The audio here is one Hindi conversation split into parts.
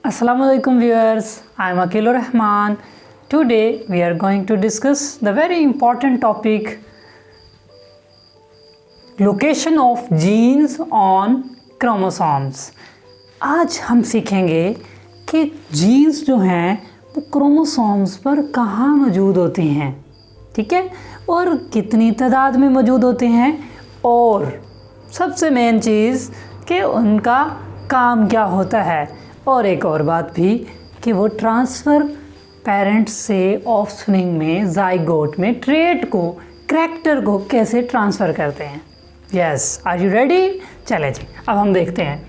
Assalamualaikum viewers, I am Akilur Rahman. Today we are going to discuss the very important topic location of genes on chromosomes. आज हम सीखेंगे कि जीन्स जो हैं वो क्रोमोसोम्स पर कहाँ मौजूद होते हैं, ठीक है, और कितनी तादाद में मौजूद होते हैं, और सबसे मेन चीज़ कि उनका काम क्या होता है, और एक और बात भी कि वो ट्रांसफ़र पेरेंट्स से ऑफस्प्रिंग में, जाइगोट में ट्रेट को, करैक्टर को कैसे ट्रांसफ़र करते हैं। Yes, are you ready? चले जी, अब हम देखते हैं।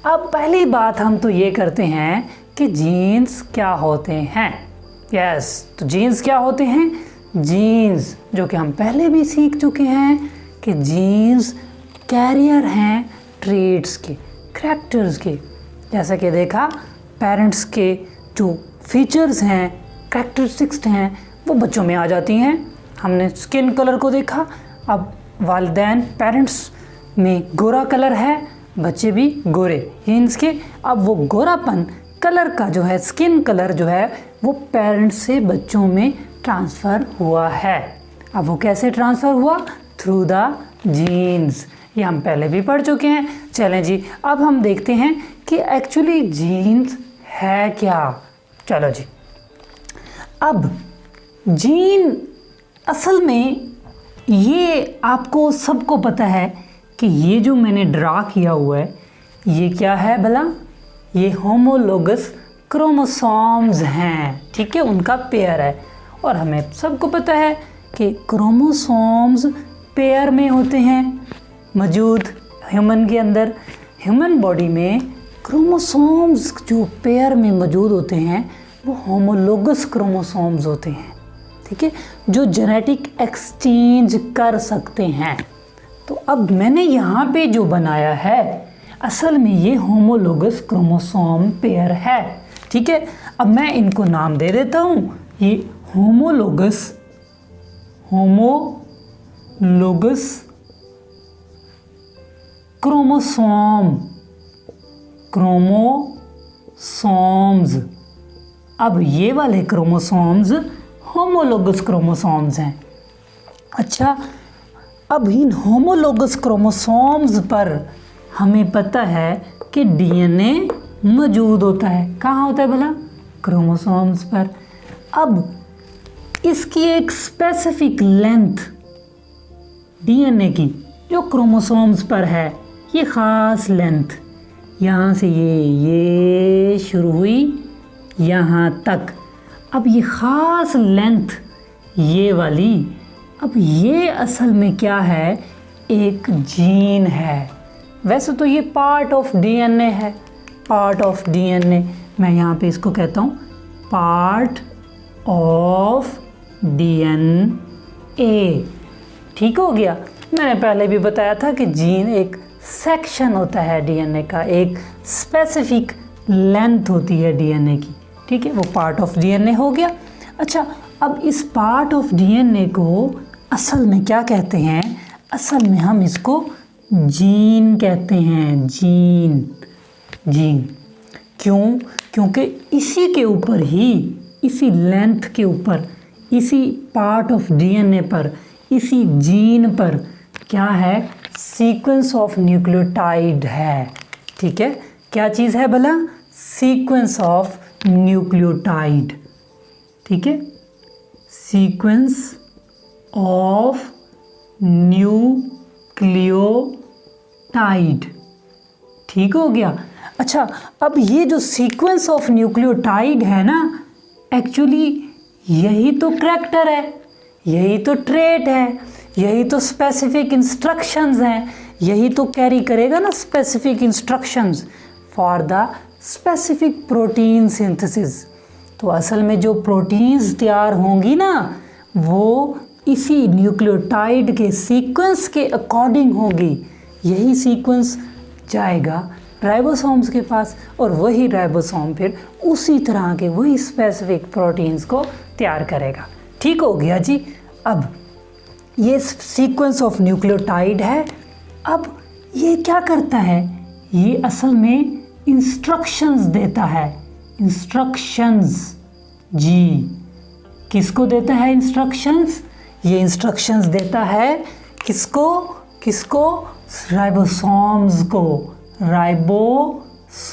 अब पहली बात हम तो ये करते हैं कि जीन्स क्या होते हैं। यस, तो जीन्स क्या होते हैं? जीन्स जो कि हम पहले भी सीख चुके हैं कि जीन्स कैरियर हैं ट्रेट्स के, करैक्टर्स के। जैसा कि देखा, पेरेंट्स के जो फीचर्स हैं, करैक्टरिस्टिक्स हैं, वो बच्चों में आ जाती हैं। हमने स्किन कलर को देखा। अब वालिदैन पेरेंट्स में गोरा कलर है, बच्चे भी गोरे, मीन्स के अब वो गोरापन कलर का जो है, स्किन कलर जो है, वो पेरेंट्स से बच्चों में ट्रांसफ़र हुआ है। अब वो कैसे ट्रांसफ़र हुआ? Through the genes. ये हम पहले भी पढ़ चुके हैं। चलें जी, अब हम देखते हैं कि एक्चुअली जीन्स है क्या। चलो जी, अब जीन असल में ये आपको सबको पता है कि ये जो मैंने ड्रा किया हुआ है ये क्या है भला? ये होमोलोगस क्रोमोसोम्स हैं, ठीक है, उनका पेयर है। और हमें सबको पता है कि क्रोमोसोम्स पेयर में होते हैं मौजूद ह्यूमन के अंदर। ह्यूमन बॉडी में क्रोमोसोम्स जो पेयर में मौजूद होते हैं वो होमोलोगस क्रोमोसोम्स होते हैं, ठीक है, जो जेनेटिक एक्सचेंज कर सकते हैं। तो अब मैंने यहाँ पे जो बनाया है असल में ये होमोलोगस क्रोमोसोम पेयर है, ठीक है। अब मैं इनको नाम दे देता हूँ। ये होमोलोगस क्रोमोसोम्स। अब ये वाले क्रोमोसोम्स होमोलोगस क्रोमोसोम्स हैं। अच्छा, अब इन होमोलोगस क्रोमोसोम्स पर हमें पता है कि डीएनए मौजूद होता है। कहाँ होता है भला? क्रोमोसोम्स पर। अब इसकी एक स्पेसिफिक लेंथ डीएनए की जो क्रोमोसोम्स पर है, ये ख़ास लेंथ, यहाँ से ये शुरू हुई यहाँ तक। अब ये ख़ास लेंथ ये वाली, अब ये असल में क्या है? एक जीन है। वैसे तो ये पार्ट ऑफ डीएनए है, पार्ट ऑफ डीएनए। मैं यहाँ पे इसको कहता हूँ पार्ट ऑफ डीएनए, ठीक हो गया। मैंने पहले भी बताया था कि जीन एक सेक्शन होता है डीएनए का, एक स्पेसिफिक लेंथ होती है डीएनए की, ठीक है, वो पार्ट ऑफ डीएनए हो गया। अच्छा, अब इस पार्ट ऑफ डीएनए को असल में क्या कहते हैं? असल में हम इसको जीन कहते हैं। जीन क्यों? क्योंकि इसी के ऊपर ही, इसी लेंथ के ऊपर, इसी पार्ट ऑफ डीएनए पर, इसी जीन पर क्या है? सीक्वेंस ऑफ न्यूक्लियोटाइड है, ठीक है। क्या चीज़ है भला? सीक्वेंस ऑफ न्यूक्लियोटाइड, ठीक है, सीक्वेंस ऑफ न्यूक्लियोटाइड, ठीक हो गया। अच्छा, अब ये जो सीक्वेंस ऑफ न्यूक्लियोटाइड है ना, एक्चुअली यही तो करैक्टर है, यही तो ट्रेट है, यही तो स्पेसिफिक इंस्ट्रक्शंस हैं, यही तो कैरी करेगा ना specific instructions for the specific protein synthesis. तो असल में जो प्रोटीन्स तैयार होंगी ना, वो इसी न्यूक्लियोटाइड के सीक्वेंस के अकॉर्डिंग होगी। यही सीक्वेंस जाएगा राइबोसोम्स के पास, और वही राइबोसोम फिर उसी तरह के वही स्पेसिफिक प्रोटीन्स को तैयार करेगा, ठीक हो गया जी। अब ये सीक्वेंस ऑफ न्यूक्लियोटाइड है। अब ये क्या करता है? ये असल में इंस्ट्रक्शंस देता है इंस्ट्रक्शंस। जी किसको देता है इंस्ट्रक्शंस? ये इंस्ट्रक्शंस देता है किसको? किसको? राइबोसोम्स को। राइबोसोम्स।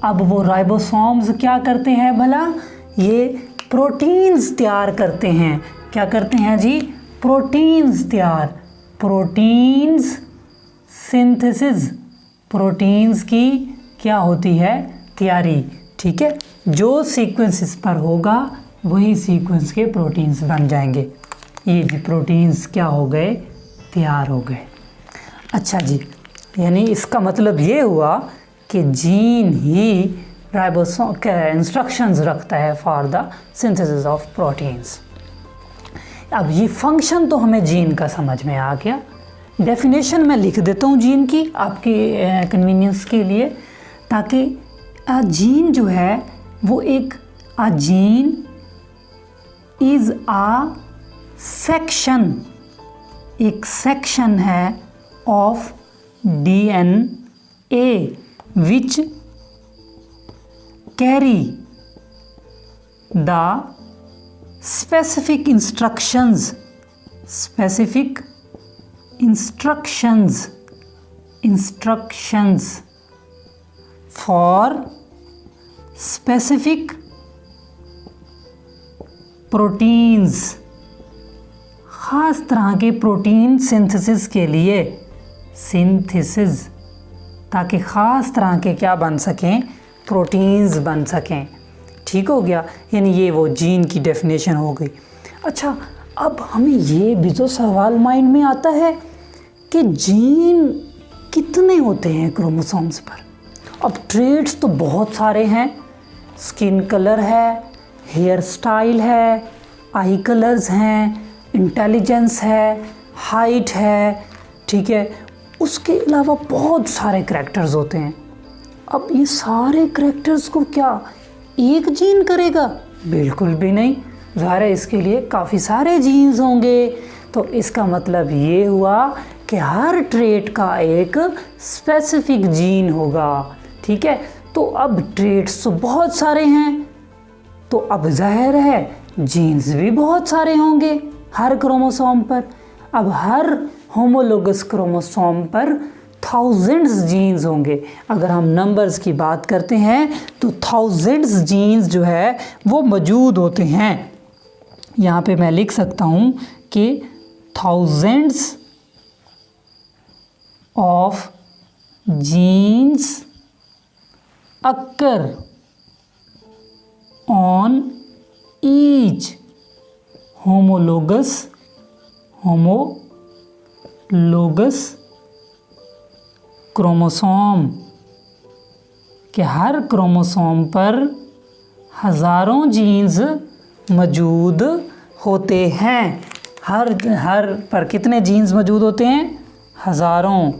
अब वो राइबोसोम्स क्या करते हैं भला? ये प्रोटीन्स तैयार करते हैं। क्या करते हैं जी? प्रोटीन्स तैयार। Proteins synthesis. प्रोटीन्स की क्या होती है? तैयारी। ठीक है, जो सीक्वेंसेस पर होगा वही सीक्वेंस के प्रोटीन्स बन जाएंगे। ये जी प्रोटीन्स क्या हो गए? तैयार हो गए। अच्छा जी, यानी इसका मतलब ये हुआ कि जीन ही राइबोसोम के इंस्ट्रक्शंस रखता है for the synthesis of proteins. अब ये फंक्शन तो हमें जीन का समझ में आ गया। डेफिनेशन मैं लिख देता हूँ जीन की आपकी कन्वीनियंस के लिए, ताकि जीन जो है वो एक जीन इज़ आ सेक्शन, एक सेक्शन है of DNA which carry the specific instructions for specific proteins, ख़ास तरह के प्रोटीन सिंथेसिस के लिए। सिंथेसिस, ताकि ख़ास तरह के क्या बन सकें? प्रोटीन्स बन सकें। ठीक हो गया, यानी ये वो जीन की डेफिनेशन हो गई। अच्छा, अब हमें ये भी तो सवाल माइंड में आता है कि जीन कितने होते हैं क्रोमोसोम्स पर? अब ट्रेट्स तो बहुत सारे हैं। स्किन कलर है, हेयर स्टाइल है, आई कलर्स हैं, इंटेलिजेंस है, हाइट है। ठीक है, उसके अलावा बहुत सारे करैक्टर्स होते हैं। अब ये सारे करैक्टर्स को क्या एक जीन करेगा? बिल्कुल भी नहीं। ज़ाहिर है इसके लिए काफ़ी सारे जीन्स होंगे। तो इसका मतलब ये हुआ कि हर ट्रेट का एक स्पेसिफिक जीन होगा। ठीक है, तो अब ट्रेट्स तो बहुत सारे हैं, तो अब ज़ाहिर है जीन्स भी बहुत सारे होंगे हर क्रोमोसोम पर। अब हर होमोलोगस क्रोमोसोम पर थाउजेंड्स जीन्स होंगे। अगर हम नंबर्स की बात करते हैं तो थाउजेंड्स जीन्स जो है वो मौजूद होते हैं। यहाँ पे मैं लिख सकता हूँ कि thousands of genes occur on each homologous chromosome, के हर क्रोमोसोम पर हज़ारों जीन्स मौजूद होते हैं। हर पर कितने जीन्स मौजूद होते हैं? हज़ारों।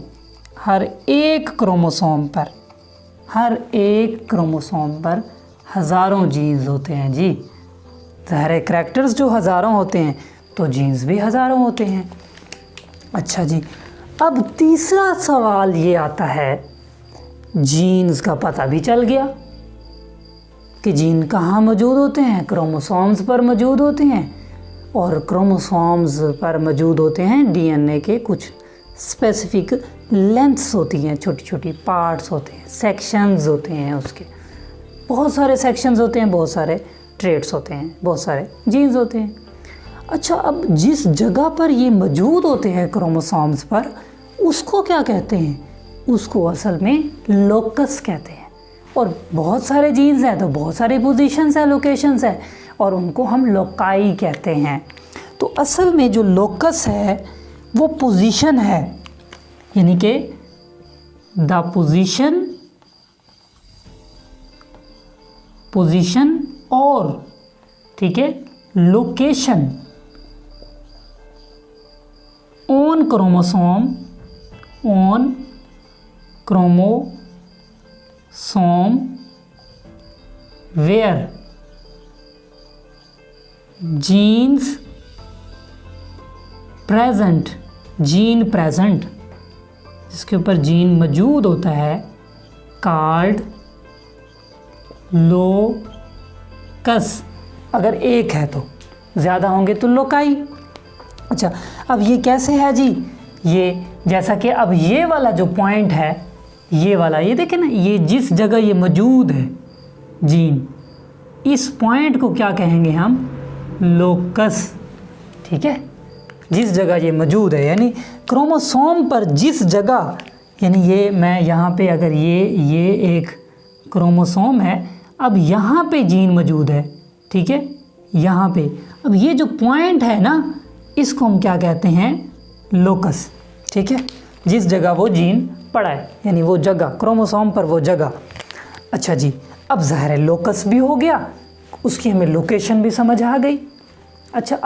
हर एक क्रोमोसोम पर, हर एक क्रोमोसोम पर हज़ारों जीन्स होते हैं जी। ज़ाहिर है करैक्टर्स जो हज़ारों होते हैं तो जीन्स भी हज़ारों होते हैं। अच्छा जी, अब तीसरा सवाल ये आता है, जीन्स का पता भी चल गया कि जीन कहाँ मौजूद होते हैं? क्रोमोसोम्स पर मौजूद होते हैं, और क्रोमोसोम्स पर मौजूद होते हैं DNA के कुछ स्पेसिफिक लेंथ्स होती हैं, छोटी छोटी पार्ट्स होते हैं, सेक्शंस होते हैं, उसके बहुत सारे सेक्शंस होते हैं, बहुत सारे ट्रेट्स होते हैं, बहुत सारे जीन्स होते हैं। अच्छा, अब जिस जगह पर ये मौजूद होते हैं क्रोमोसोम्स पर, उसको क्या कहते हैं? उसको असल में लोकस कहते हैं। और बहुत सारे जीन्स हैं तो बहुत सारे पोजीशंस हैं, लोकेशंस हैं, और उनको हम लोकाई कहते हैं। तो असल में जो लोकस है वो पोजीशन है, यानी कि द पोजीशन और ठीक है location on chromosome where genes present, gene present जिसके ऊपर जीन मौजूद होता है, कॉल्ड लोकस, अगर एक है तो, ज़्यादा होंगे तो लोकाई। अच्छा, अब ये कैसे है जी, ये जैसा कि अब ये वाला जो पॉइंट है, ये वाला, ये देखें ना, ये जिस जगह ये मौजूद है जीन, इस पॉइंट को क्या कहेंगे हम, लोकस। ठीक है, जिस जगह ये मौजूद है, यानी क्रोमोसोम पर जिस जगह, यानी ये मैं यहाँ पे अगर ये एक क्रोमोसोम है, अब यहाँ पे जीन मौजूद है, ठीक है, यहाँ पे, अब ये जो पॉइंट है ना, इसको हम क्या कहते हैं, लोकस। ठीक है, जिस जगह वो जीन पड़ा है, यानी वो जगह क्रोमोसोम पर वो जगह। अच्छा जी, अब ज़ाहिर है लोकस भी हो गया, उसकी हमें लोकेशन भी समझ आ गई। अच्छा,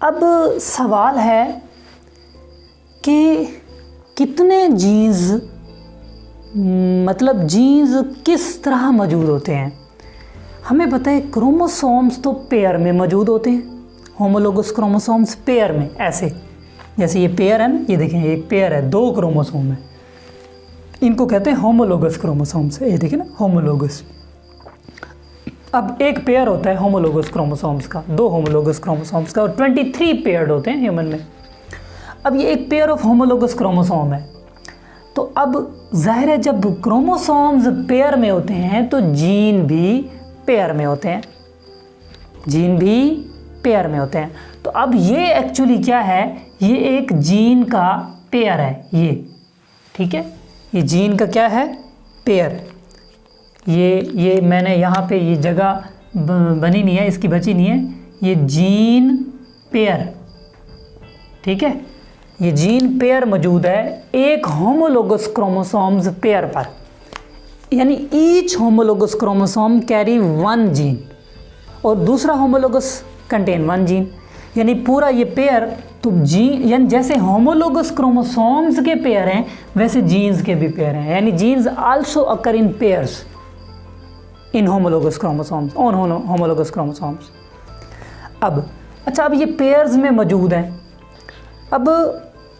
अब सवाल है कि कितने जीन्स, मतलब जीन्स किस तरह मौजूद होते हैं। हमें पता है क्रोमोसोम्स तो पेयर में मौजूद होते हैं, होमोलोगस क्रोमोसोम्स पेयर में, ऐसे जैसे ये पेयर है ना, ये देखें एक पेयर है, 2 क्रोमोसोम है, इनको कहते हैं होमोलोगस क्रोमोसोम्स। ये देखें ना, होमोलोगस। अब एक पेयर होता है होमोलोगस क्रोमोसोम्स का, 2 होमोलोगस क्रोमोसोम्स का, और 23 पेयर्ड होते हैं ह्यूमन में। अब ये एक पेयर ऑफ होमोलोगस क्रोमोसोम है, तो अब जाहिर है जब क्रोमोसोम्स पेयर में होते हैं तो जीन भी पेयर में होते हैं, जीन भी पेयर में होते हैं। तो अब ये एक्चुअली क्या है, ये एक जीन का पेयर है ये, ठीक है, ये जीन का क्या है, पेयर। ये मैंने यहाँ पे ये जगह बनी नहीं है, इसकी बची नहीं है, ये जीन पेयर, ठीक है, ये जीन पेयर मौजूद है एक होमोलोगस क्रोमोसोम्स पेयर पर, यानी each homologous chromosome carry 1 gene और दूसरा होमोलोगस कंटेन 1 जीन, यानी पूरा ये पेयर, तो जीन, यानी जैसे होमोलोगस क्रोमोसोम्स के पेयर हैं वैसे जीन्स के भी पेयर हैं, यानी genes also occur in pairs in homologous chromosomes, on homologous chromosomes. अब अच्छा, अब ये पेयर्स में मौजूद हैं।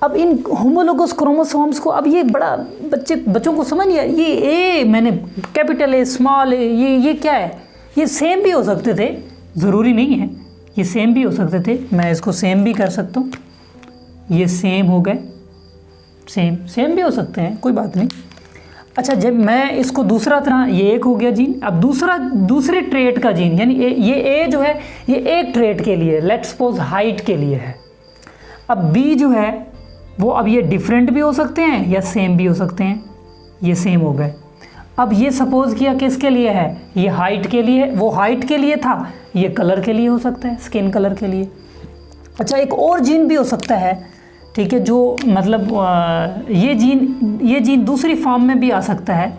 अब इन होमोलोगस क्रोमोसोम्स को, अब ये बड़ा बच्चों को समझ नहीं आया, ये ए मैंने कैपिटल ए, स्मॉल ए, ये क्या है, ये सेम भी हो सकते थे, ज़रूरी नहीं है, ये सेम भी हो सकते थे, मैं इसको सेम भी कर सकता हूँ, ये सेम हो गए, सेम भी हो सकते हैं, कोई बात नहीं। अच्छा, जब मैं इसको दूसरा तरह, ये एक हो गया जीन, अब दूसरे ट्रेट का जीन, यानी ये ए जो है ये एक ट्रेट के लिए, लेट्स सपोज हाइट के लिए है। अब बी जो है वो, अब ये डिफरेंट भी हो सकते हैं या सेम भी हो सकते हैं, ये सेम हो गए। अब ये सपोज किया किसके लिए है, ये हाइट के लिए, वो हाइट के लिए था, ये कलर के लिए हो सकता है, स्किन कलर के लिए। अच्छा, एक और जीन भी हो सकता है, ठीक है, जो मतलब ये जीन दूसरी फॉर्म में भी आ सकता है,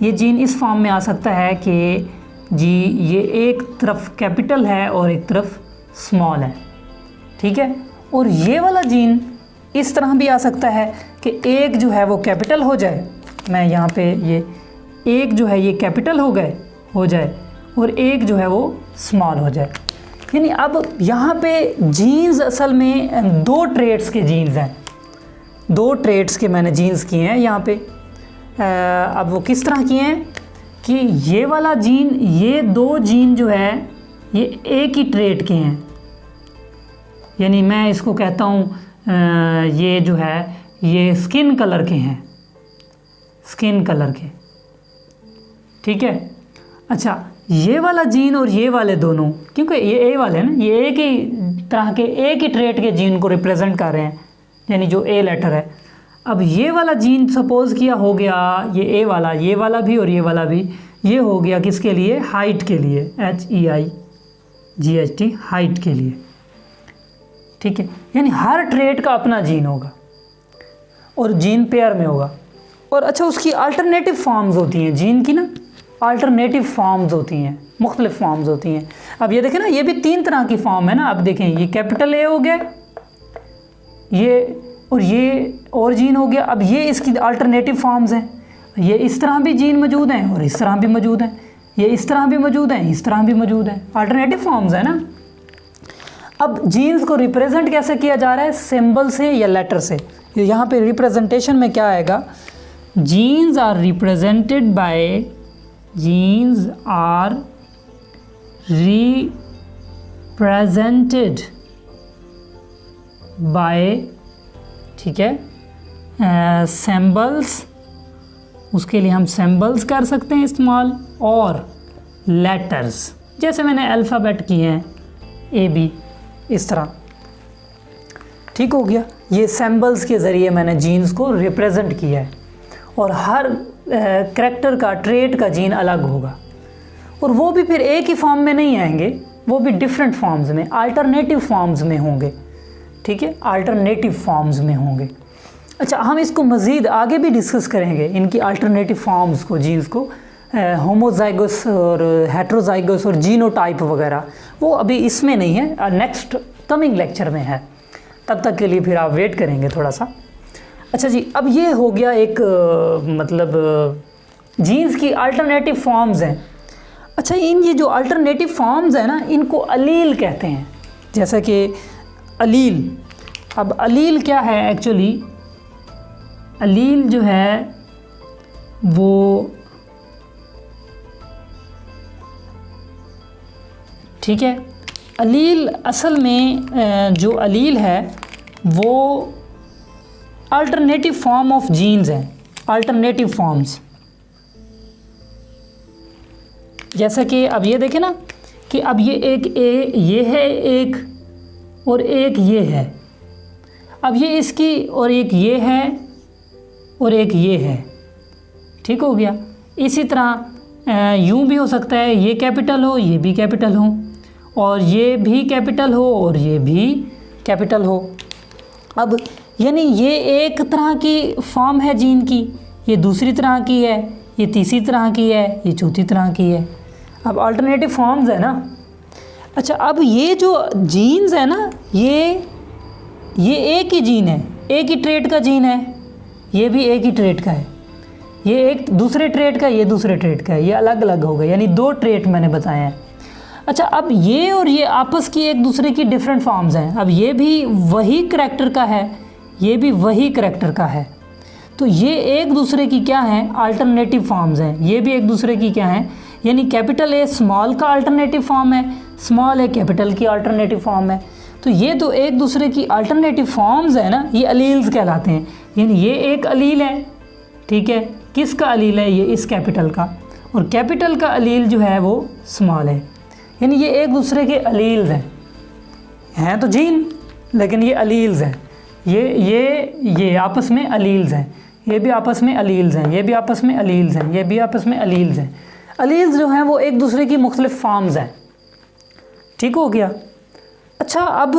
ये जीन इस फॉर्म में आ सकता है कि जी ये एक तरफ कैपिटल है और एक तरफ स्मॉल है, ठीक है, और ये वाला जीन इस तरह भी आ सकता है कि एक जो है वो कैपिटल हो जाए, मैं यहाँ पे ये एक जो है ये कैपिटल हो जाए और एक जो है वो स्मॉल हो जाए। यानी अब यहाँ पे जीन्स असल में 2 ट्रेट्स के जीन्स हैं, 2 ट्रेट्स के मैंने जीन्स किए हैं यहाँ पे। अब वो किस तरह किए हैं कि ये वाला जीन, ये 2 जीन जो है ये एक ही ट्रेट के हैं, यानी मैं इसको कहता हूँ ये जो है ये स्किन कलर के हैं, स्किन कलर के, ठीक है। अच्छा, ये वाला जीन और ये वाले दोनों, क्योंकि ये ए वाले हैं ना, ये एक ही तरह के, एक ही ट्रेट के जीन को रिप्रेजेंट कर रहे हैं, यानी जो ए लेटर है। अब ये वाला जीन सपोज किया हो गया, ये ए वाला, ये वाला भी और ये वाला भी, ये हो गया किसके लिए, हाइट के लिए, HEIGHT, हाइट के लिए, ठीक है। यानी हर ट्रेट का अपना जीन होगा और जीन पेयर में होगा। और अच्छा, उसकी अल्टरनेटिव फॉर्म्स होती हैं जीन की ना, अल्टरनेटिव फॉर्म्स होती हैं, मुख्तलिफ फॉर्म्स होती हैं। अब ये देखें ना, ये भी 3 तरह की फॉर्म है ना। अब देखें, ये कैपिटल ए हो गया, ये और जीन हो गया। अब ये इसकी अल्टरनेटिव फॉर्म्स हैं, ये इस तरह भी जीन मौजूद हैं और इस तरह भी मौजूद हैं, ये इस तरह भी मौजूद हैं, इस तरह भी मौजूद हैं, अल्टरनेटिव फॉर्म्स है ना। अब जीन्स को रिप्रेजेंट कैसे किया जा रहा है, सिंबल से या लेटर से। यहाँ पे रिप्रेजेंटेशन में क्या आएगा, genes are represented by genes are represented by, ठीक है, सिंबल्स, उसके लिए हम सिंबल्स कर सकते हैं इस्तेमाल, और लेटर्स, जैसे मैंने अल्फ़ाबेट किए हैं ए बी, इस तरह। ठीक हो गया, ये सिंबल्स के ज़रिए मैंने जीन्स को रिप्रेजेंट किया है। और हर करैक्टर का, ट्रेट का जीन अलग होगा, और वो भी फिर एक ही फॉर्म में नहीं आएंगे, वो भी डिफरेंट फॉर्म्स में, अल्टरनेटिव फॉर्म्स में होंगे। ठीक है, अल्टरनेटिव फॉर्म्स में होंगे। अच्छा, हम इसको मज़ीद आगे भी डिस्कस करेंगे, इनकी अल्टरनेटिव फॉर्म्स को, जीन्स को, होमोजाइगस और हेट्रोजाइगस और जीनोटाइप वगैरह, वो अभी इसमें नहीं है, नेक्स्ट कमिंग लेक्चर में है। तब तक के लिए फिर आप वेट करेंगे थोड़ा सा। अच्छा जी, अब ये हो गया एक मतलब जीन्स की अल्टरनेटिव फॉर्म्स हैं। अच्छा, ये जो अल्टरनेटिव फॉर्म्स हैं ना, इनको अलील कहते हैं। जैसा कि अलील, अब अलील क्या है एक्चुअली, अलील जो है वो, ठीक है, अलील असल में जो अलील है वो अल्टरनेटिव फॉर्म ऑफ जीन्स हैं, अल्टरनेटिव फॉर्म्स। जैसा कि अब ये देखें ना कि अब ये एक ये है एक, और एक ये है, अब ये इसकी, और एक ये है और एक ये है। ठीक हो गया। इसी तरह यूँ भी हो सकता है, ये कैपिटल हो, ये भी कैपिटल हो, और ये भी कैपिटल हो और ये भी कैपिटल हो। अब यानी ये एक तरह की फॉर्म है जीन की, ये दूसरी तरह की है, ये तीसरी तरह की है, ये चौथी तरह की है। अब अल्टरनेटिव फॉर्म्स है ना। अच्छा, अब ये जो जीन्स है ना, ये एक ही जीन है, एक ही ट्रेट का जीन है, ये भी एक ही ट्रेट का है, ये एक दूसरे ट्रेट का, ये दूसरे ट्रेट का है, ये अलग अलग हो गए, यानी दो ट्रेट मैंने बताए हैं। अच्छा, अब ये और ये आपस की एक दूसरे की डिफरेंट फॉर्म्स हैं। अब ये भी वही करैक्टर का है, ये भी वही करैक्टर का है, तो ये एक दूसरे की क्या है, अल्टरनेटिव फॉर्म्स हैं। ये भी एक दूसरे की क्या है, यानी कैपिटल ए स्मॉल का अल्टरनेटिव फॉर्म है, स्मॉल ए कैपिटल की अल्टरनेटिव फॉर्म है। तो ये तो एक दूसरे की अल्टरनेटिव फॉर्म्स है ना, ये अलील्स कहलाते हैं। यानी ये एक अलील है, ठीक है, किसका अलील है, ये इस कैपिटल का, और कैपिटल का अलील जो है वो स्मॉल है। यानी ये एक दूसरे के अलील्स हैं तो जीन, लेकिन ये अलील्स हैं, ये आपस में अलील्स हैं, ये भी आपस में अलील्स हैं, ये भी आपस में अलील्स हैं, ये भी आपस में अलील्स हैं। अलील्स जो हैं वो एक दूसरे की मुख्तलिफ फॉर्म्स हैं। ठीक हो गया। अच्छा, अब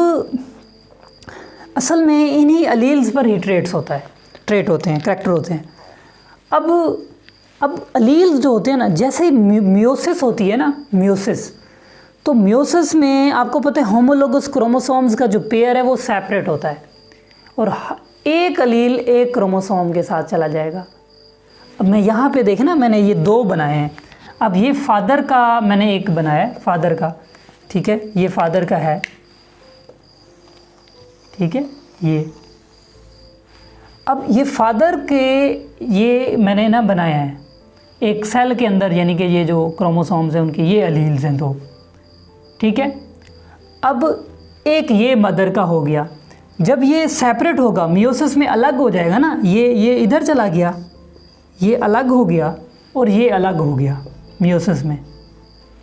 असल में इन्हीं अलील्स पर ही ट्रेट होते हैं, करैक्टर होते हैं। अब अलील्स जो होते हैं ना, जैसे मियोसिस होती है ना, मियोसिस, तो मियोसिस में आपको पता है होमोलोगस क्रोमोसोम्स का जो पेयर है वो सेपरेट होता है, और एक अलील एक क्रोमोसोम के साथ चला जाएगा। अब मैं यहाँ पे देखें ना, मैंने ये दो बनाए हैं। अब ये फादर का मैंने एक बनाया है, फादर का, ठीक है, ये फादर का है, ठीक है, ये। अब ये फादर के ये मैंने ना बनाया है एक सेल के अंदर, यानी कि ये जो क्रोमोसोम्स हैं उनके ये अलील्स हैं दो, ठीक है। अब एक ये मदर का हो गया, जब ये सेपरेट होगा, मियोसिस में अलग हो जाएगा ना, ये इधर चला गया, ये अलग हो गया और ये अलग हो गया मियोसिस में,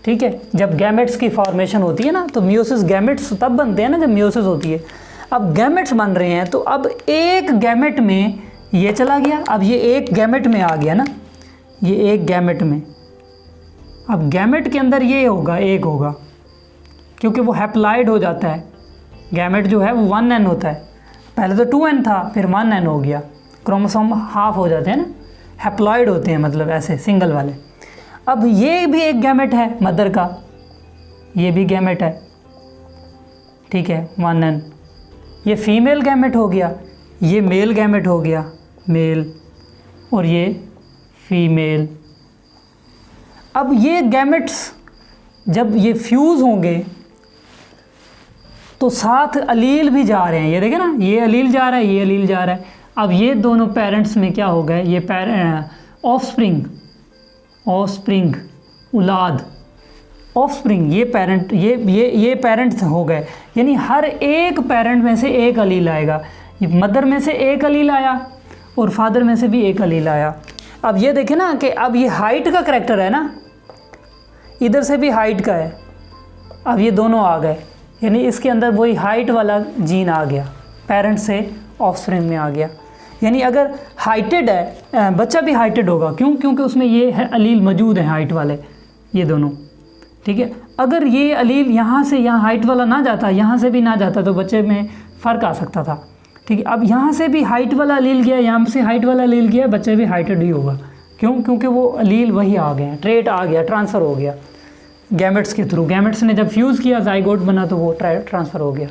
ठीक है। जब गैमेट्स की फॉर्मेशन होती है ना, तो मियोसिस गैमेट्स तब बनते हैं ना जब मियोसिस होती है। अब गैमेट्स बन रहे हैं, तो अब एक गैमेट में ये चला गया, अब ये एक गैमेट में आ गया ना, ये एक गैमेट में, अब गैमेट के अंदर ये होगा, एक होगा, क्योंकि वो हैप्लॉइड हो जाता है। गैमेट जो है वो 1n होता है, पहले तो 2n था, फिर 1n हो गया। क्रोमोसोम हाफ हो जाते हैं ना, हैप्लॉइड होते हैं, मतलब ऐसे सिंगल वाले। अब ये भी एक गैमेट है मदर का, ये भी गैमेट है, ठीक है, 1n। ये फीमेल गैमेट हो गया, ये मेल गैमेट हो गया, मेल, और ये फीमेल। अब ये गैमेट्स जब ये फ्यूज़ होंगे तो साथ अलील भी जा रहे हैं, ये देखें ना, ये अलील जा रहा है, ये अलील जा रहा है। अब ये दोनों पेरेंट्स में क्या हो गए, ये ऑफस्प्रिंग, ऑफस्प्रिंग, औलाद, ऑफस्प्रिंग ये पेरेंट, ये पेरेंट्स हो गए, यानी हर एक पेरेंट में से एक अलील आएगा। मदर में से एक अलील आया और फादर में से भी एक अलील आया। अब ये देखें ना कि अब ये हाइट का करैक्टर है ना, इधर से भी हाइट का है, अब ये दोनों आ गए, यानी इसके अंदर वही हाइट वाला जीन आ गया, पेरेंट से ऑफस्प्रिंग में आ गया। यानी अगर हाइटेड है बच्चा भी हाइटेड होगा, क्यों? क्योंकि उसमें ये है अलील मौजूद हैं हाइट वाले, ये दोनों, ठीक है। अगर ये अलील यहाँ से यहाँ हाइट वाला ना जाता, यहाँ से भी ना जाता, तो बच्चे में फ़र्क आ सकता था, ठीक है। अब यहाँ से भी हाइट वाला अलील गया, यहाँ से हाइट वाला अलील गया, बच्चे भी हाइटेड ही होगा। क्यों? क्योंकि वो अलील वही आ गए हैं, ट्रेट आ गया, ट्रांसफ़र हो गया गैमेट्स के थ्रू। गैमेट्स ने जब फ्यूज़ किया, जाइगोट बना, तो वो ट्रांसफ़र हो गया।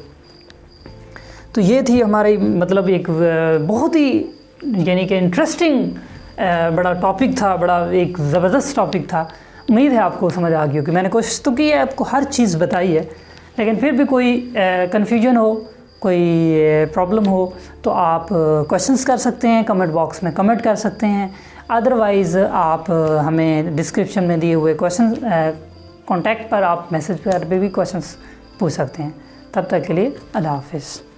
तो ये थी हमारी मतलब एक बहुत ही यानी कि इंटरेस्टिंग बड़ा टॉपिक था, बड़ा एक ज़बरदस्त टॉपिक था। उम्मीद है आपको समझ आ गई होगी। मैंने कोशिश तो की है, आपको हर चीज़ बताई है, लेकिन फिर भी कोई कन्फ्यूजन हो, कोई प्रॉब्लम हो, तो आप क्वेश्चंस कर सकते हैं, कमेंट बॉक्स में कमेंट कर सकते हैं। अदरवाइज़ आप हमें डिस्क्रिप्शन में दिए हुए क्वेश्चन कॉन्टैक्ट पर आप मैसेज पर भी क्वेश्चंस पूछ सकते हैं। तब तक के लिए अल्लाह हाफ़िज़।